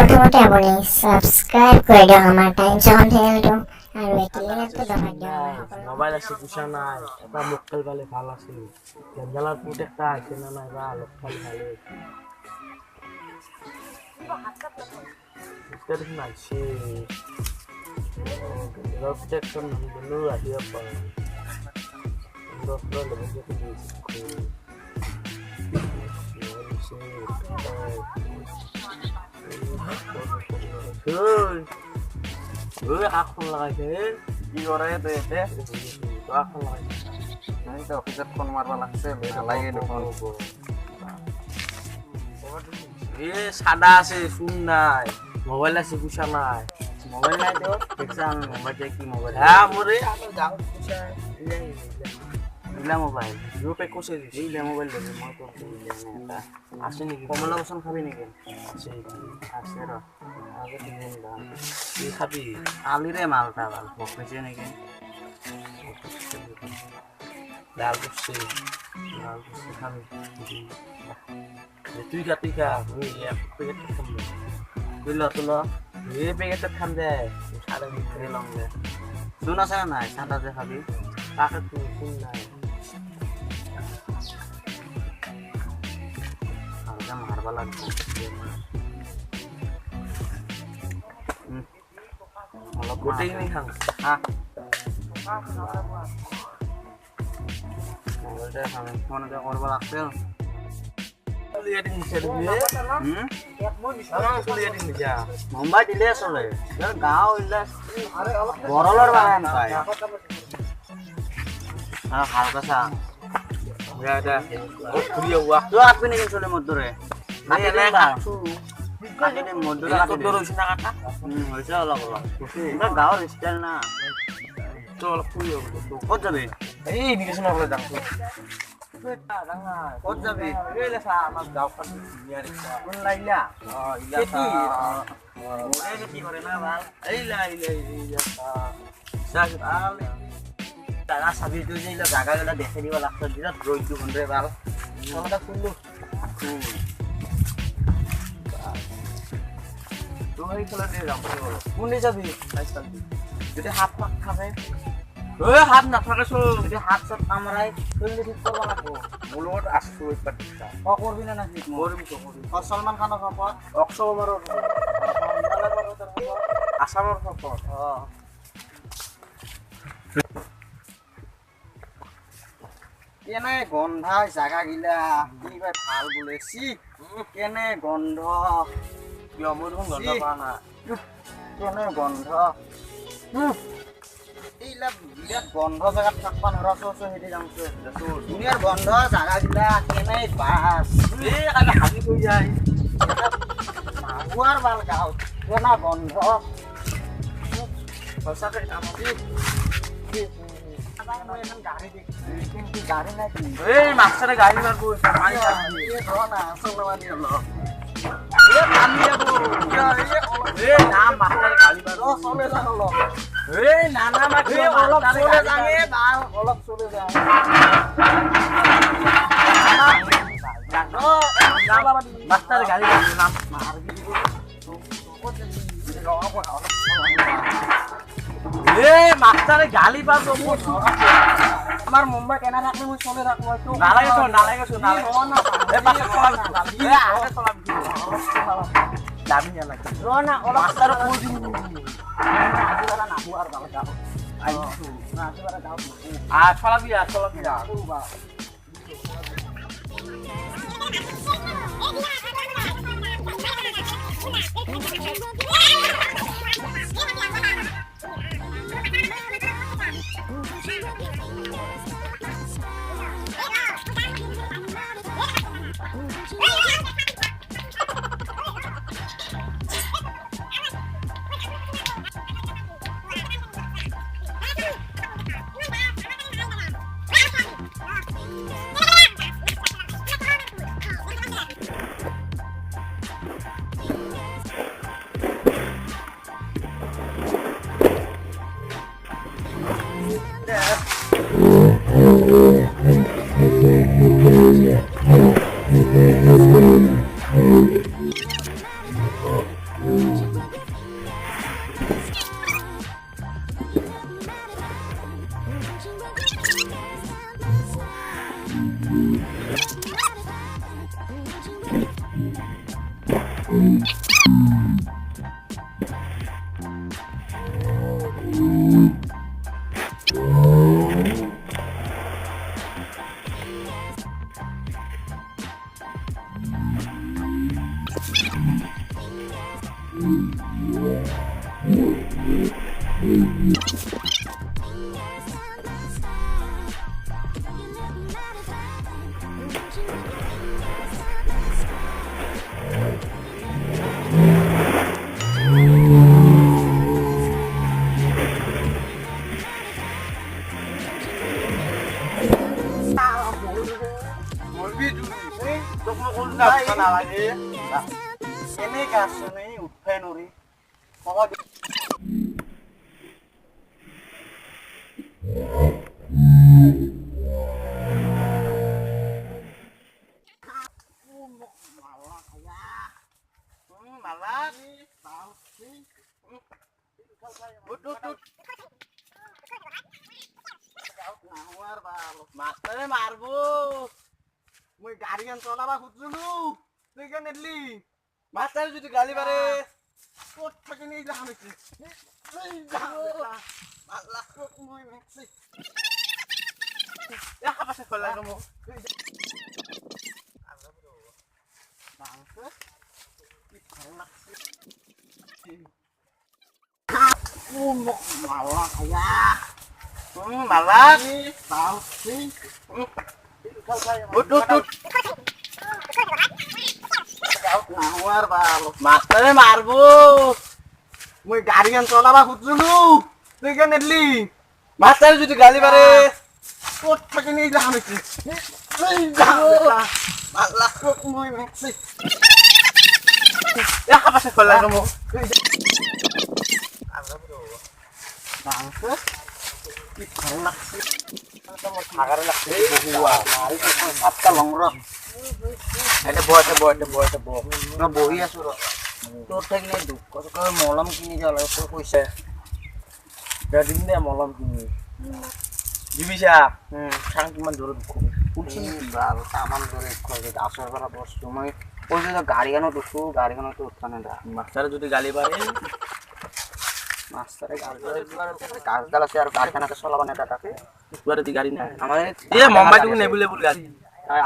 প্ৰথমতে আপুনি সাবস্ক্ৰাইব কৰি দিয়ক আমাৰ টাইমছ অন চেনেলটো আৰু একেলগে দবাই দিয়ক মোবাইল আছে গুছা নাই এটা লোকেল পালে ভাল আছিল গেমজালার প্রত্যেকটা আছে না নাই বা লোকেল ভালো এটা দেখুন আছে প্রত্যেকটা নামগুলো আহিয়া পায় ডক্টর লেভেল থেকে দিয়েছি এখন লাগাইছে কি কৰে তই এতে এখন লাগাইছে নাই তো অফিসত ফোন মারবা লাগছে নালাগে দেখোন এ সাদা আছে শুন নাই মোবাইল আছে গুছা নাই মোবাইল নাই তো দেখছ আমি মোবাইল কি মোবাইল হ্যাঁ মোরে আলো যাও গুছা ইলা মোবাইল রূপে কোসে দিছি ইলা মোবাইল দেবে মই তো ইলা না আসে নাকি কমলা বসন খাবি নাকি আছে আছে র আগে দিন দাম কি খাবি আলিরে মালটা ভাল বকছে নাকি ডাল করছে খাবি তুই খা আমি এক প্যাকেট খাম তুলো তুলো এই প্যাকেট খাম দে সারা রে লং দে শুন আছে না নাই সাদা যে খাবি টাকা তুই শুন নাই আর মারবা লাগবে অলপ গোটেই নি খাম হ্যাঁ মোবাইলটা খাম ফোনটা করবা লাগছে লিয়ে দিন ছেড়ে দিয়ে লিয়ে দিন যা মুম্বাই দিলে চলে গাঁও ইলা বৰলৰ বাগান পায় আর হালকা চা যা যা ও ফুরিয়ে ওয়া তো আপনি নাকি চলে মধ্যরে কাটি দে কাটি দে মধ্যরে কত দূর হইছে না কাটা হয়েছে অলপ অলপ এটা গাঁৱৰ স্টাইল না তো ফুরিয়ে ক'ত যাবি এই নিকেশন বলে যাম ক'ত যাবি এলে সা আমার গাঁও কাটি ইয়ার কোন লাইলা ইলা সা ওরে কি করে না ভাল এইলা এইলা এইলা সা সাগত আলে জাগা চাবি তুই যে এইলা জাগাগুলা দেখে দিব লাগছে বিৰাট ৰ'দ দুখন ৰে ভাল ফোনটা খুললো তুই খেলা দিয়ে যাম বলো কোনে যাবি আজকাল যদি হাত পাক খাবে ওই হাত না থাকে সো যদি হাত চাত কামৰাই চলি ঠিক কৰিব লাগব বলত আসছো ওই পাটিটা কৰবি না নাকি গৰিম তো গৰিম সলমান খানৰ খপত অক্সোবরের আসামের খবর কেনে গন্ধা জাগা গিলা কি কয় ভাল বলেছি কেনে গন্ধ কিয় মই দেখোন গন্ধ পা না কেনে গন্ধ এইলা বিৰাট গন্ধ জাগাত থাকবা নৰা চো হেৰি যামছো দুনিয়াৰ গন্ধ জাগা গিলা কেনে বাস এই কালে হাগি থৈ যায় মাগুৱাৰ ভাল গাঁৱত কেনা গন্ধ সঁচাকে কামতি মই এখন গাড়ী দেখিছো কিন্তু গাড়ী নাই এই মাছৰে গাড়ী মাৰব পানী এই নাম মাছৰে গাড়ী মাৰব চলে যাম অলপ এই নানা মাছ অলপ চলে যাঙে ভাল অলপ চলে যাম মাছৰে গাড়ী মাৰব নাম এই মাছৰে গালি পাব আমার মুম্বাই কেনা থাকলে মই চলে রাখবো একটু নালাগে এই পাছে চলাম এই আগে চলাম দামি নালাগে না মাছৰ কই দিম আজি বেলা নাহো আর ভালো যাও আইছো না আজি বেলা যাও চলাবি বলবি তুই তোক মই কোন না নালাগে এনে গাছ নেই উঠে নৰি কবা মাষ্টৰে মাৰব মই গাড়ী এখন চলাবা খুজিলো তুই কেন এলি মাষ্টৰে যদি গালি পাৰে ক'ত থাকি নি যাম নেকি মাষ্টৰে মাৰব মই গাড়ী এখন চলাবা খুজিলো তুই কেন এলি মাষ্টৰে যদি গালি পাৰে ক'ত থাকি নি যাম নেকি বহি আছো তোৰ থাকিলে দুখ মলম কিনি যাব লাগে তোৰ পইচা দিম দে মলম কিনি দিবিছা চাং কিমান দূৰত তামান দূৰে গাছৰ পৰা বস্তু মই কৈছো গাড়ীখনত উঠো গাড়ীখনতো উঠা নাই মাষ্টাৰে যদি গালি পাৰে মাষ্টাৰে গাছডাল আছে আৰু গাড়ীখনকে চলাব নেতা তাকে গাড়ী নাই আমাৰ মুম্বাইটো নেবুলেবুল গাড়ী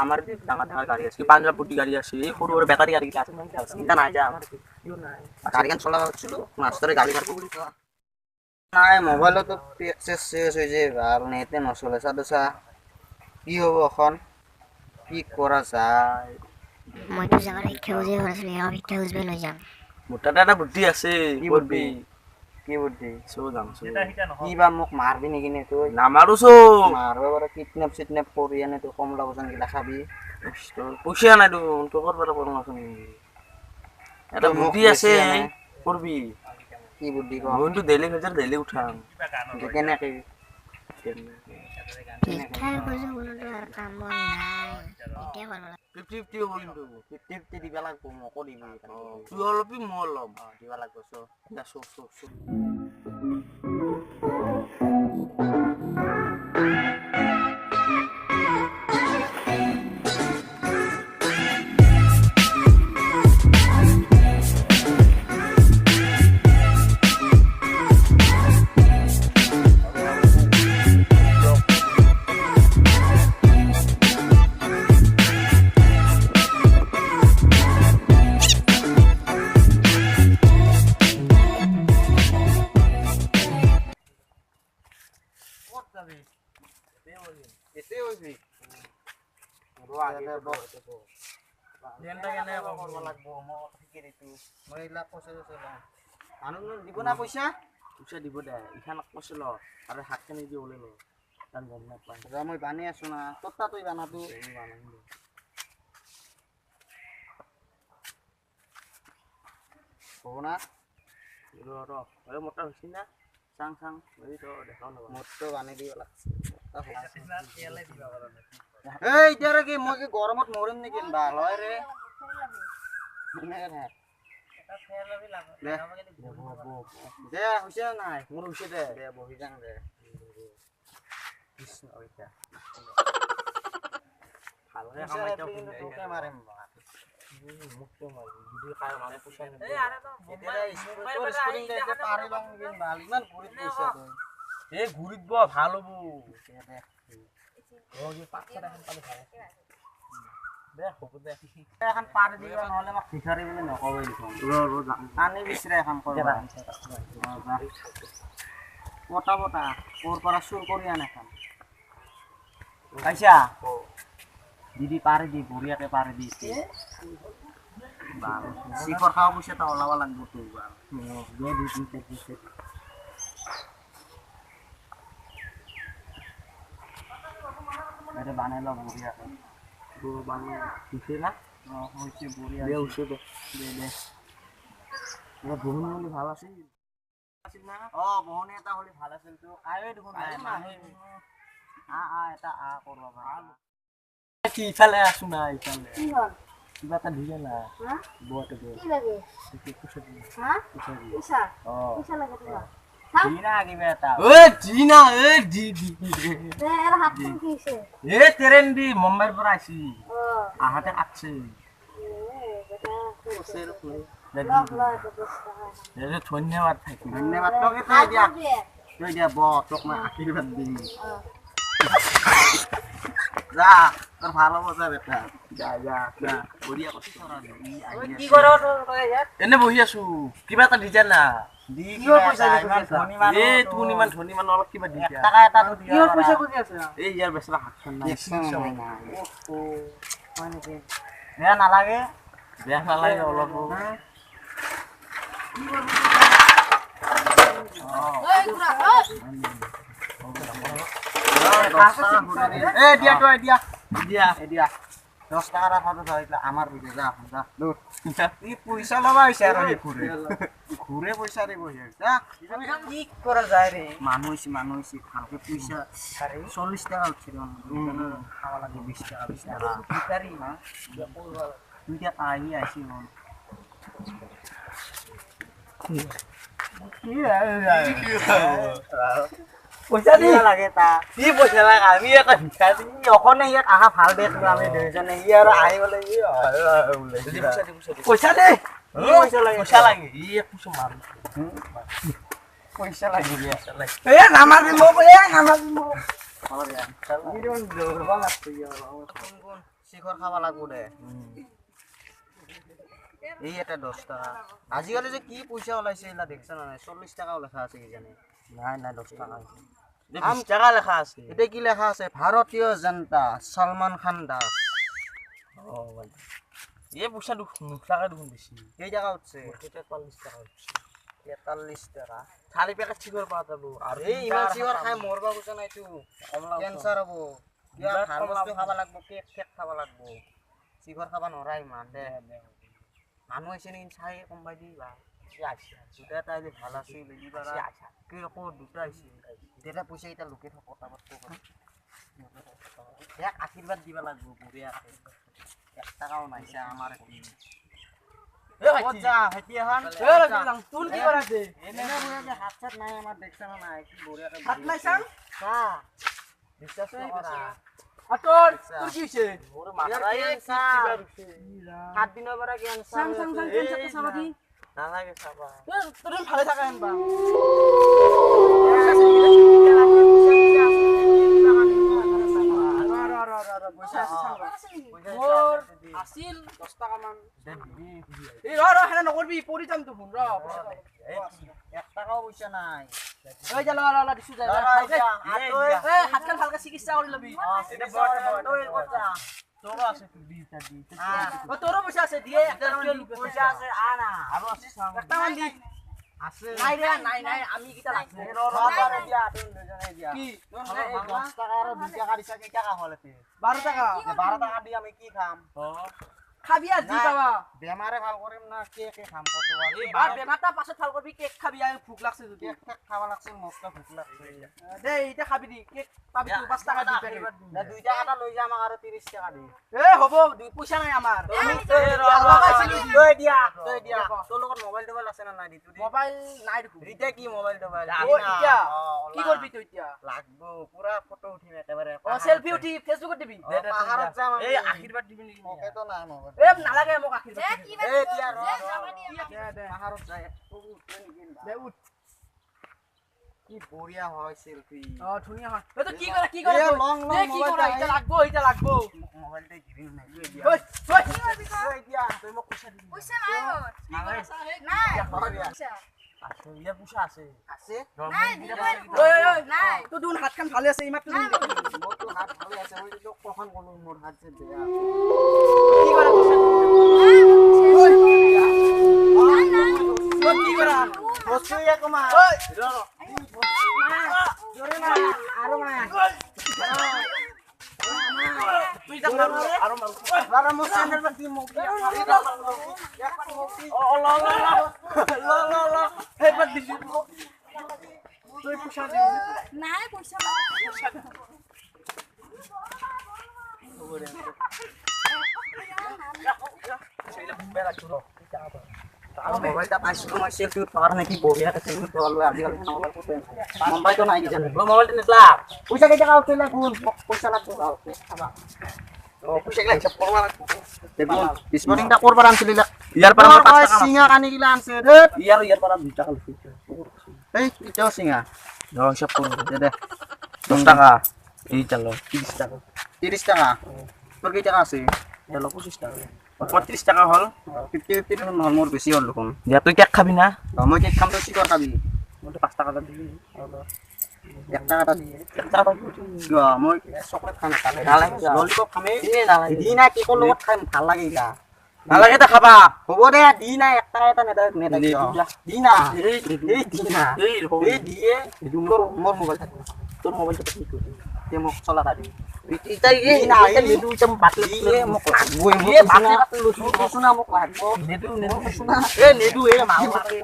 আমাৰ ডাঙৰ ডাঙৰ গাড়ী আছে পাঞ্জাব পুটি গাড়ী আছে এই সৰু সৰু বেটাৰী গাড়ী আছে চিন্তা নাই যা আমাৰ গাড়ীখন চলাব হচ্ছিল মাষ্টৰে গাড়ী কাটব বুলি কোৱা নাই মোবাইলতো এক্সেছ শেষ হৈ যায় ভাল নেটে নচলে চাদছা কি হ'ব এখন কি কৰা যায় মইতো যাবাৰ শিক্ষা বুজিয়ে কৰিছিলোঁ ইয়াৰ শিক্ষা বুজিবলৈ লৈ যাম মোৰ তাতে এটা বুদ্ধি আছে কি বুদ্ধি কি বুদ্ধি যাম কি বা মোক মাৰবি নেকি নে তই নামাৰো মাৰব বাৰু কিডনেপ চিডনেপ কৰি আনে তই কমলা বচন গিলা খাবি পইচা নাই তোৰ পৰা কৰো নাচোন এটা বুদ্ধি আছে কৰবি কি বুদ্ধি ক মইতো ডেইলি খৰচাৰ ডেইলি উঠাম কেনেকে শিক্ষাৰ বুজি কোনোতো আৰু কাম বন নাই এতিয়া কৰিব লাগে 50-50 হ'ব কিন্তু 50-50 দিবা লাগব মকো দিবি তুই অলপি মই অলপ দিবা লাগব চো এতে হইবি দিব না পইচা পইচা দিব দে ইখান কৈছে ল আৰু হাতখিনি দি ওলাই ল কাৰণ গম নাপায় মই বানি আছো না তোৰ তাতো বানাতো হ'ব না মোটা হৈছি না চাং চাং দেখাও নবা মোৰটো বানি দিব লাগছে এই এতিয়া কি মই কি গৰমত মৰিম নেকি ভাল হয় ৰে দে হৈছে নাই মোৰ হৈছে দে বহি যাং দে ভালকে মাৰিম মোক কিয় মাৰিবি যদি কাই মানে পইচা নিদিয়ে এই ঘূৰিত ব ভাল হ'ব পাঁচটা এখন পালে ভাল দে হ'ব দে এখন পাৰ দিবা নহলে মোক ভিখাৰী বুলি নকবই দেখোন আনি বিচৰা এখন কৰবা পটা পটা ক'ৰ পৰা চুৰ কৰি আনে এখন পাইছা দিদি পাৰি দি বঢ়িয়াকে পাৰি দি শিখৰ খাব পইচা এটা ওলাব লাগিব তোৰ এটা বানাই লওঁ বঢ়িয়াকে দিছে না হৈছে বঢ়িয়া দে উঠছে দে দে বহুত মানে ভাল আছিল বহনি এটা হ'লে ভাল আছিল তো কায়ে দেখোন নাই এটা কৰবা ভাল কি ইফালে আছো না ইফালে কি হ'ল কিবা এটা দিলে না হা বতে দে কি লাগে পইচা দি হা পইচা দি পইচা অ পইচা লাগে তোমাক দিনা কিবা এটা এ জিনা এ দি দে এর হাত কোন কি হইছে এ ট্রেন দি মুম্বাইৰ পৰা আইছি ও আহাতে কাটছে বেটা ওচেৰ ফুলে লগ লগ দস্তা এ ধন্যবাদ থাকি ধন্যবাদ তোকে তই দিয়া তোক মই আশীৰ্বাদ দিম যা তোৰ ভাল হ'ব যা বেটা যা যা যা বঢ়িয়া কষ্ট কৰা কি কৰ তই ইয়াত এনে বহি আছো কিবা এটা দিছা না দি কিহৰ পইচা দি ইমান আছা? ধনী মানুহ এ তুন ইমান ধনী মানুহ অলপ কিবা দি দিয়া টকা এটা দি কিহৰ পইচা খুজি আছে এই ইয়াৰ বেচৰা হাতখন নাই হয় নেকি বেয়া নালাগে বেয়া নালাগে অলপ এ দিয়া তই দিয়া দিয়া দিয়া 10 টাকা রাখাতো ধরিলা আমার বুঝে যা যা দূর এই পয়সা লবা হইছে আর এই ঘুরে ঘুরে পয়সা রে বসে যা কি করা যায় রে মানুষ কালকে পয়সা 40 টাকা উঠছে রে খাওয়া লাগে 20 টাকা 20 টাকা ভিখারি না দুইটা আই আইছি মন পইচা দি লাগে তা কি পইচা লাগে আমি এটা ভিখাৰী অকনে ইয়াত আহা ভাল দেখলো আমি দুইজনে ই আৰু আহিবলে পইচা দে পইচা লাগে ই পইচা মাৰ পইচা লাগে এ নামাৰি মোক শিখৰ খাব লাগব দে এই এটা 10 টাকা আজিকালি যে কি পইচা ওলাইছে এলা দেখছ না 40 টাকা লেখা আছে কি জানে নাই 10 টাকা 20 টাকা লেখা আছে এটা কি লেখা আছে ভারতীয় জনতা সলমান খান দাস এই পইচা নুখলাকে দেখোন বেছি এই টাকা উঠছে 43 টাকা উঠছে 43 টাকা খালি পেকেট চিগৰ পাওয়া যাব আৰু এই ইমান চিগৰ খাই মৰবা গুছা নাই তো ক্যান্সাৰ হবো ইয়া ভাল বস্তু খাবা লাগব কেক খাবা লাগব চিগৰ খাবা নৰা ইমান দে মানুহ আছে নি চাই কমবাই দিবা দুটা তাইলে ভাল আছে লিবাৰা কি আকৌ দুটা আছে দেটা পইচা এটা লুকে থাক কথা বাৰ্তা কৰে এক আশীৰ্বাদ দিবা লাগব বঢ়িয়া 1 টাকাও নাইছা আমাৰ যা হেতিয়াহান তুন কি কৰাছে এনে বঢ়িয়া হাত চাত নাই আমাৰ দেখছ না নাই কি বঢ়িয়া হাত নাই চাং হা বিশ্বাস কৰা আতর তোর কি হইছে মোর মাথায় ক্যান্সার 7 দিনের পরে ক্যান্সার সাং ক্যান্সার তো সাবাদি না লাগে সাবা তোর ভালো থাকা আনবা মোর আসিল 10 টাকা মান এই র হেনা নকরবি পরি যাম তো ফোন র 1 টাকাও পয়সা নাই এই যা লা দিছু যা এই হাতখান ভালকে চিকিৎসা কৰি লবি এটা বড় তোর আছে তুই দিটা দি ও তোরও পয়সা আছে দিয়ে একটা পয়সা আছে আনা আরো আছে একটা মান দি আছে নাই রে নাই আমি কিটা লাগবে দিয়া তুই দুজনে দিয়া কি 10 টাকা আর 2 টাকা দিছা কি টাকা হলেতে 12 টাকা 12 টাকা দি আমি কি খাম খাবি আর জি পাবা বেমারে ভাল করিম না কে খাম কত আর বেমারটা পাছত ভাল করবি কেক খাবি আর ভুক লাগছে যদি কেক খাওয়া লাগছে মস্ত ভুক লাগছে দে এটা খাবি দি কেক পাবি 5 টাকা দি প্যাকেট না 2 টাকাটা লই যা আমাক আর 30 টাকা দি এ হবো দুই পয়সা নাই আমার তই দিয়া তোর লগত মোবাইল টোবাইল আছে না নাই দি তুই মোবাইল নাই দেখো এটা কি মোবাইল টোবাইল ও ইতিয়া কি করবি তুই ইতিয়া লাগবো পুরা ফটো উঠিম একেবারে ও সেলফি উঠি ফেসবুকে দিবি পাহাড়ত যাম এই আশীর্বাদ দিবি নি ওকে তো না মোবাইল নালাগে মোক আখিৰ এ দিয়া ৰ দে পাহাৰত যায় দে উঠ কি বঢ়িয়া হয় সেলফি ধুনীয়া হয় এই তো কি কৰে লং এই কি কৰে এটা লাগবো মোবাইলতে গিৰি নাই দিয়া ঐ দিয়া তই মোক পইচা দিবি ইয়াৰ পইচা আছে আছে তো দুন হাতখন ভালে আছে ইমাত্ৰ মোৰতো হাত ভালে আছে মই তো কখন কলো মোৰ হাত যে বেয়া কি কৰে কি কৰা বস্তুয়ে কমা জোরে না আরো মা তুই যা আরো মার বাবা মো চ্যানেল पर টিম মুখ হে বাদ দিছি তুই পয়সা দিবি নাই পয়সা মোবাইলটা পাইছো তোমার সেলফি উঠার নাকি বঢ়িয়া আছে সেলফি উঠালো আজিকালি মোবাইল কোতে মোবাইল তো নাই কি জানো মোবাইলটা নিছলা পয়সা কেটে কাও তেলা কোন পয়সা লাগতো কাও খাবা ও পয়সা গলা হিসাব করবা লাগতো দেখুন স্পটিংটা করবার আনছিলা ইয়াৰ পৰা মোৰ 5 টাকা সিঙা কানি গিলা আনছে ৰে ইয়াৰ পৰা 2 টাকা লইছি এই ইটাও সিঙা হিসাব করব দে 10 টাকা এই চালো 30 টাকা 30 টাকা তোর কি টাকা আছে এলো 25 টাকা 35 টাকা হল 50 হল মোর বেশি হল দেখুন দিয়া তুই কেক খাবি না মই কেক খাম তো চিকর খাবি মই 5 টাকা দিবি 1 টাকাটা দিয়ে 1 টাকা মই চকলেট খাম নালাগে ললিপপ খামে নালাগে দি না কেকৰ লগত খাই ভাল লাগে ইলা নালাগে তা খাবা হ'ব দে দি না 1 টাকা এটা নেদা নেদা দি না এই দি না এই দিয়ে মোর মোবাইল থাকে তোর মোবাইলটা ঠিক করে তে মোক চলাটা দি ইতা এই না এই দুই চাম বাটলে দিয়ে মোক লাগবই মোক এ বাটলে বাটলে শুনা মোক লাগব নেদু শুনা এ নেদু এ মাও মারে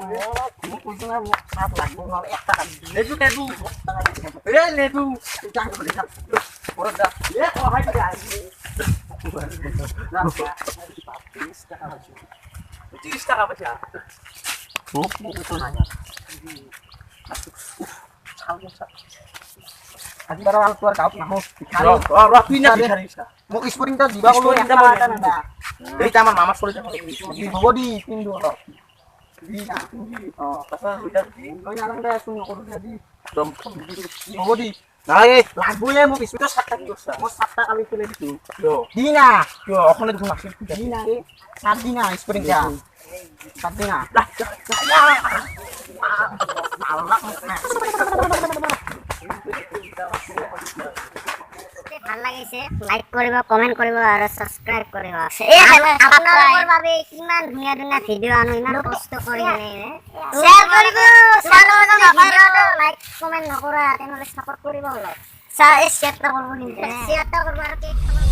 মোক কইছো না মোক সাত লাগব নহলে 1 টাকা দি নেদু এ নেদু যা করে যা ওরে যা এ কহাই যা 30 টাকা পয়সা মোক তো না আজি বাৰ আল তোৰ কাপ নাহো তুই না ভিখারিস না মোক স্পটিংটা দিবা কলো Sporting টা 1 বলে। টাকা নেদা এইটা আমার মামার চলে যাবে হ'ব দি পিন্দু দি না তাছাড়া ওইটা মই নালাগে শুন কৰো দি দম হ'ব দি নালাগে লাগবই মোক স্পিডৰ 7 টাকা দিছ মই 7 টাকা লৈ ফেলে দিছো কিয় দি না কিয় ওখানে দেখুন আসিল দি না রে 7 দি না স্পটিংটা 7 দি না ভাল লাগিছে লাইক কৰিব কমেন্ট কৰিব আৰু সাবস্ক্ৰাইব কৰিব আপোনালোকৰ বাবে কিমান ধুনীয়া ধুনীয়া ভিডিঅ' আনো ইমান কষ্ট কৰি আনে শ্বেয়াৰ কৰিব লাইক কমেন্ট নকৰা তেনেহ'লে সাপোৰ্ট কৰিব অলপ শ্বেয়াৰ কৰিব কিন্তু শ্বেয়াৰ কৰিব আৰু